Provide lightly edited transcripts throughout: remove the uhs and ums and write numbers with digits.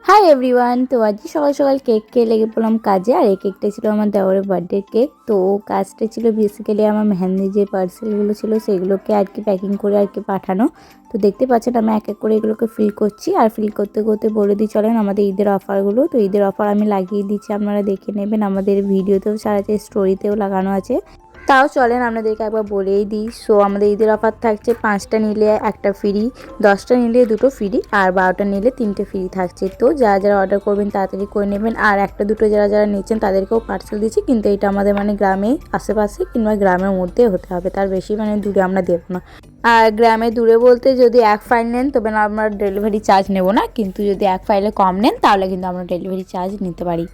Hi everyone, তো আজকে সকাল সকাল কেক খেয়ে লেগে পড়লাম কাজে। আর এই কেকটা ছিল আমার দেওরের বার্থডে কেক। তো কাজটা ছিল বেসিক্যালি আমার মেহেন্দি যে পার্সেলগুলো ছিল সেগুলোকে আর কি প্যাকিং করে আর কি পাঠানো। তো দেখতে পাচ্ছেন আমি এক এক করে এগুলোকে ফিল করছি। আর ফিল করতে করতে বলে দিই চলেন আমাদের ঈদের অফারগুলো। তো ঈদের অফার আমি লাগিয়ে দিচ্ছি, আপনারা দেখে নেবেন। আমাদের ভিডিওতেও ছাড়া আছে, স্টোরিতেও লাগানো আছে। তাও চলেন আপনাদেরকে একবার বলেই দিই। সো আমাদের ঈদের অফার থাকছে 5টা নিলে একটা ফ্রি, 10টা নিলে 2টো ফ্রি, আর 12টা নিলে 3টে ফ্রি থাকছে। তো যারা যারা অর্ডার করবেন তাড়াতাড়ি করে নেবেন। আর একটা দুটো যারা যারা নিচ্ছেন তাদেরকেও পার্সেল দিচ্ছি, কিন্তু এটা আমাদের মানে গ্রামে আশেপাশে কিংবা গ্রামের মধ্যে হতে হবে, তার বেশি মানে দূরে আমরা দেবো না। আর গ্রামে দূরে বলতে যদি এক ফাইল নেন তবে না আমরা ডেলিভারি চার্জ নেব না, কিন্তু যদি এক ফাইলে কম নেন তাহলে কিন্তু আমরা ডেলিভারি চার্জ নিতে পারি।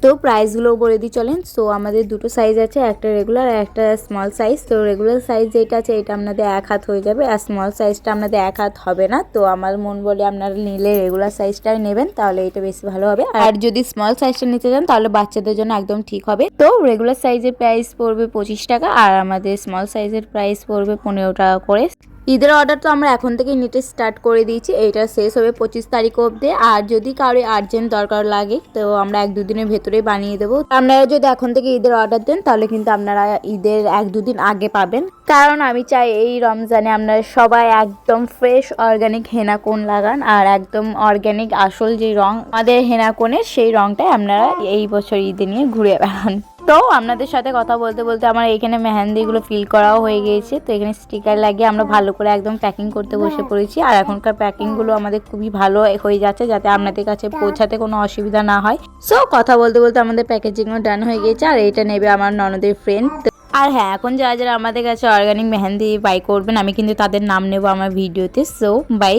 তো প্রাইসগুলো বলে দিই চলেন। সো আমাদের দুটো সাইজ আছে, একটা রেগুলার আর একটা স্মল সাইজ। তো রেগুলার সাইজ যেটা আছে এটা আপনাদের 1 হাত হয়ে যাবে, আর স্মল সাইজটা আপনাদের 1 হাত হবে না। তো আমার মন বলে আপনারা নিলে রেগুলার সাইজটাই নেবেন, তাহলে এটা বেশি ভালো হবে। আর যদি স্মল সাইজটা নিতে চান তাহলে বাচ্চাদের জন্য একদম ঠিক হবে। তো রেগুলার সাইজের প্রাইস পড়বে 25 টাকা, আর আমাদের স্মল সাইজের প্রাইস পড়বে 15 টাকা করে। ঈদের অর্ডার তো আমরা এখন থেকেই নিতে স্টার্ট করে দিয়েছি, এইটা শেষ হবে 25 তারিখ অবধি। আর যদি কারো আর্জেন্ট দরকার লাগে তো আমরা 1-2 দিনের ভেতরে বানিয়ে দেবো। আপনারা যদি এখন থেকে ঈদের অর্ডার দেন তাহলে কিন্তু আপনারা ঈদের 1-2 দিন আগে পাবেন, কারণ আমি চাই এই রমজানে আপনারা সবাই একদম ফ্রেশ অর্গানিক হেনা কোন লাগান, আর একদম অর্গানিক আসল যে রং আমাদের হেনা কোনের সেই রংটাই আপনারা এই বছর ঈদে নিয়ে ঘুরে বেড়ান। তো আপনাদের সাথে কথা বলতে বলতে আমার এখানে মেহেন্দিগুলো ফিল করাও হয়ে গিয়েছে। তো এখানে স্টিকার লাগিয়ে আমরা ভালো করে একদম প্যাকিং করতে বসে পড়েছি। আর এখনকার প্যাকিংগুলো আমাদের খুবই ভালো হয়ে যাচ্ছে, যাতে আপনাদের কাছে পৌঁছাতে কোনো অসুবিধা না হয়। সো কথা বলতে বলতে আমাদের প্যাকেজিংও ডান হয়ে গিয়েছে। আর এটা নেবে আমার ননদের ফ্রেন্ড। আর হ্যাঁ, এখন যারা যারা আমাদের কাছে অর্গানিক মেহেন্দি বাই করবেন আমি কিন্তু তাদের নাম নেব আমার ভিডিওতে। So by.